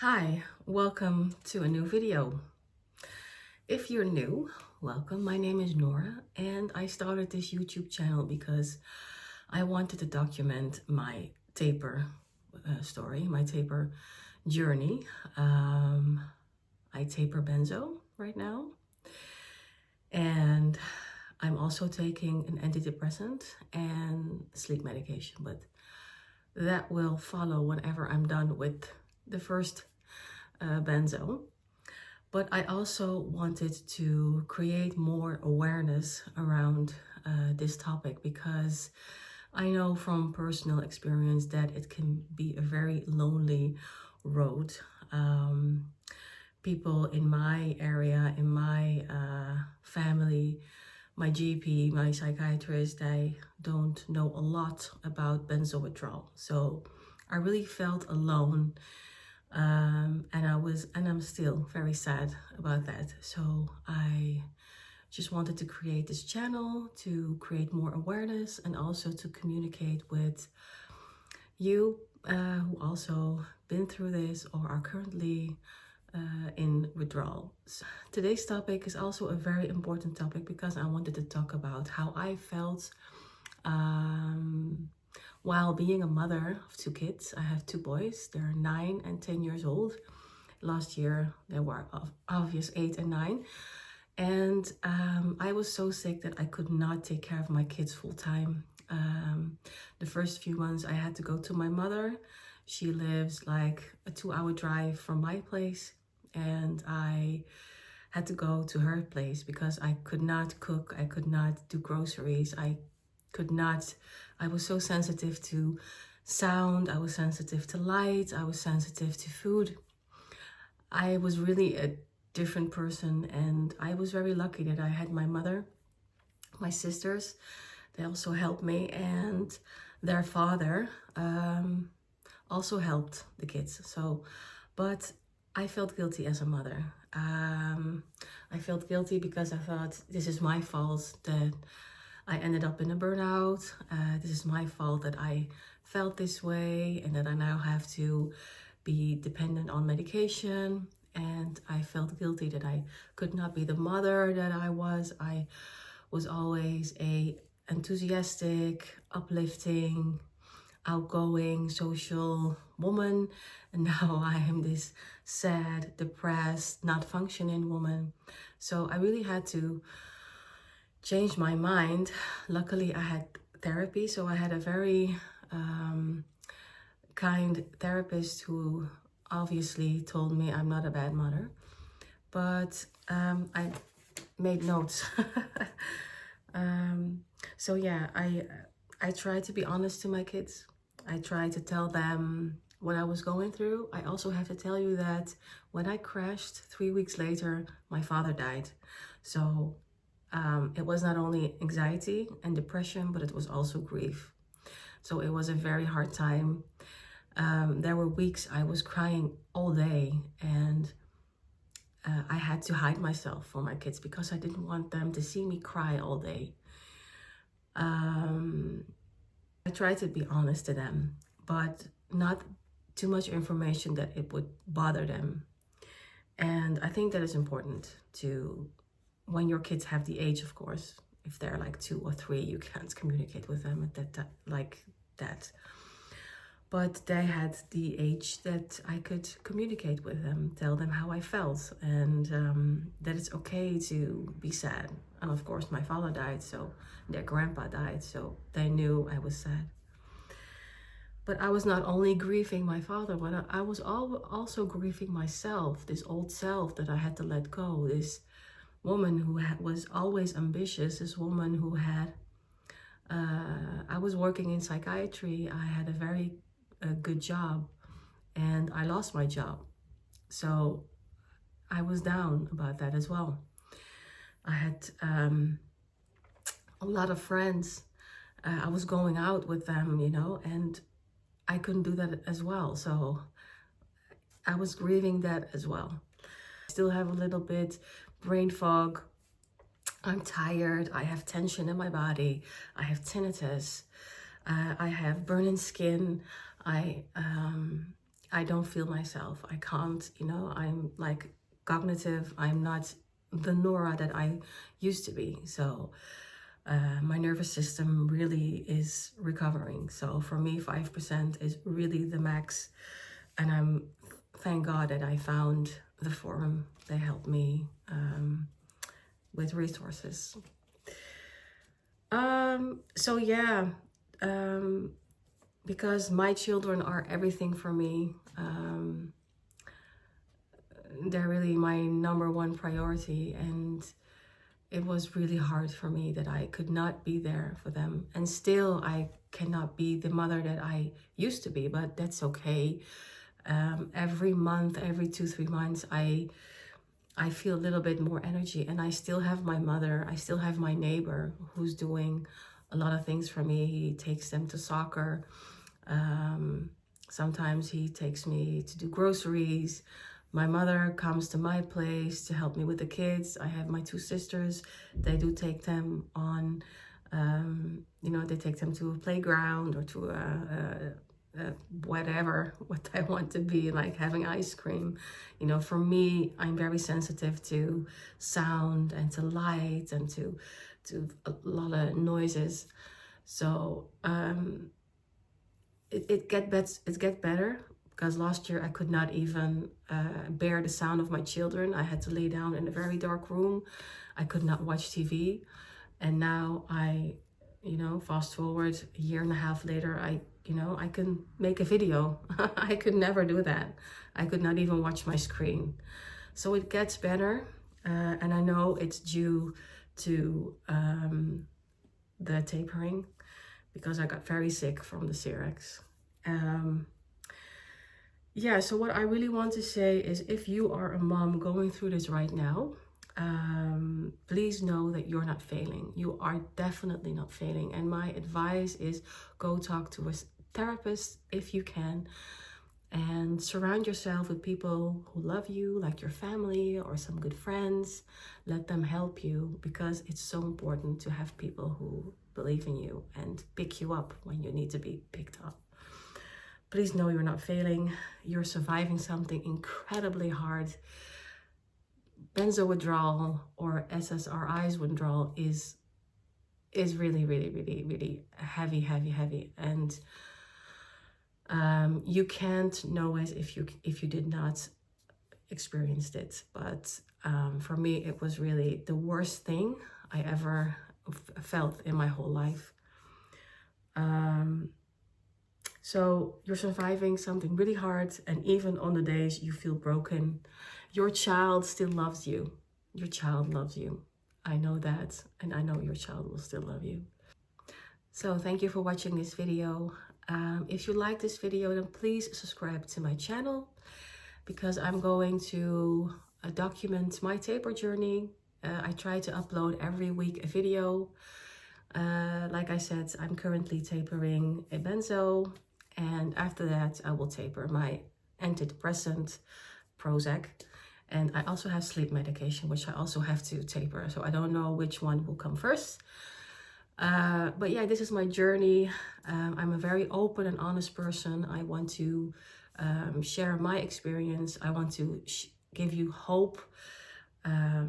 Hi, welcome to a new video. If you're new, welcome. My name is Nora and I started this YouTube channel because I wanted to document my taper story, my taper journey. I taper benzo right now and I'm also taking an antidepressant and sleep medication, but that will follow whenever I'm done with the first benzo. But I also wanted to create more awareness around this topic because I know from personal experience that it can be a very lonely road. People in my area, in my family, my GP, my psychiatrist, they don't know a lot about benzo withdrawal. So I really felt alone. And I'm still very sad about that. So I just wanted to create this channel to create more awareness and also to communicate with you who also been through this or are currently in withdrawal. So today's topic is also a very important topic because I wanted to talk about how I felt while being a mother of two kids. I have two boys. They're 9 and 10 years old. Last year they were obvious 8 and 9. And I was so sick that I could not take care of my kids full time. The first few months I had to go to my mother. She lives like a 2-hour drive from my place. And I had to go to her place because I could not cook. I could not do groceries. I was so sensitive to sound. I was sensitive to light. I was sensitive to food. I was really a different person, and I was very lucky that I had my mother, my sisters. They also helped me, and their father also helped the kids. But I felt guilty as a mother. I felt guilty because I thought this is my fault that I ended up in a burnout. This is my fault that I felt this way and that I now have to be dependent on medication. And I felt guilty that I could not be the mother that I was. I was always a enthusiastic, uplifting, outgoing, social woman. And now I am this sad, depressed, not functioning woman. So I really had to change my mind. Luckily, I had therapy, so I had a very kind therapist who obviously told me I'm not a bad mother. But I made notes. So yeah, I tried to be honest to my kids. I tried to tell them what I was going through. I also have to tell you that when I crashed 3 weeks later, my father died. So it was not only anxiety and depression, but it was also grief. So it was a very hard time. There were weeks I was crying all day, and I had to hide myself from my kids because I didn't want them to see me cry all day. I tried to be honest to them, but not too much information that it would bother them. And I think that is important to, when your kids have the age, of course. If they're like 2 or 3, you can't communicate with them at that like that. But they had the age that I could communicate with them, tell them how I felt, and that it's okay to be sad. And of course, my father died, so their grandpa died, so they knew I was sad. But I was not only grieving my father, but I was also grieving myself, this old self that I had to let go, this woman who was always ambitious, this woman who had, I was working in psychiatry, I had a very good job, and I lost my job. So I was down about that as well. I had a lot of friends. I was going out with them, you know, and I couldn't do that as well. So I was grieving that as well. I still have a little bit brain fog. I'm tired. I have tension in my body. I have tinnitus. I have burning skin. I don't feel myself. I can't, you know, I'm like cognitive. I'm not the Nora that I used to be. So my nervous system really is recovering. So for me, 5% is really the max. And thank God that I found the forum. They helped me with resources. So yeah, because my children are everything for me. They're really my number one priority, and it was really hard for me that I could not be there for them. And still I cannot be the mother that I used to be, but that's okay. Every month, every 2-3 months, I feel a little bit more energy, and I still have my mother. I still have my neighbor who's doing a lot of things for me. He takes them to soccer. Sometimes he takes me to do groceries. My mother comes to my place to help me with the kids. I have my 2 sisters. They do take them on, you know, they take them to a playground or to whatever, what I want to be, like having ice cream. You know, for me, I'm very sensitive to sound and to light and to a lot of noises. So it gets better, because last year I could not even bear the sound of my children. I had to lay down in a very dark room. I could not watch TV. And now you know, fast forward a year and a half later, you know, I can make a video. I could never do that. I could not even watch my screen. So it gets better. And I know it's due to the tapering, because I got very sick from the Cirex. Yeah, so what I really want to say is, if you are a mom going through this right now, please know that you're not failing. You are definitely not failing. And my advice is, go talk to a therapist if you can, and surround yourself with people who love you, like your family or some good friends. Let them help you, because it's so important to have people who believe in you and pick you up when you need to be picked up. Please know you're not failing. You're surviving something incredibly hard. Benzo withdrawal, or SSRIs withdrawal, is really, really, really, really heavy, heavy, heavy. And you can't know it if you did not experience it. But for me, it was really the worst thing I ever felt in my whole life. So you're surviving something really hard, and even on the days you feel broken, your child still loves you. Your child loves you. I know that, and I know your child will still love you. So thank you for watching this video. If you like this video, then please subscribe to my channel, because I'm going to document my taper journey. I try to upload every week a video. Like I said, I'm currently tapering a benzo, and after that I will taper my antidepressant Prozac, and I also have sleep medication, which I also have to taper. So I don't know which one will come first. But yeah, this is my journey. I'm a very open and honest person. I want to share my experience. I want to give you hope.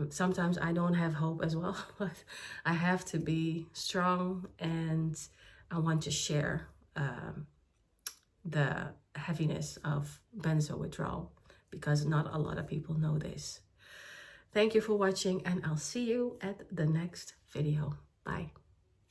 Sometimes I don't have hope as well, but I have to be strong, and I want to share the heaviness of benzo withdrawal, because not a lot of people know this. Thank you for watching, and I'll see you at the next video. Bye.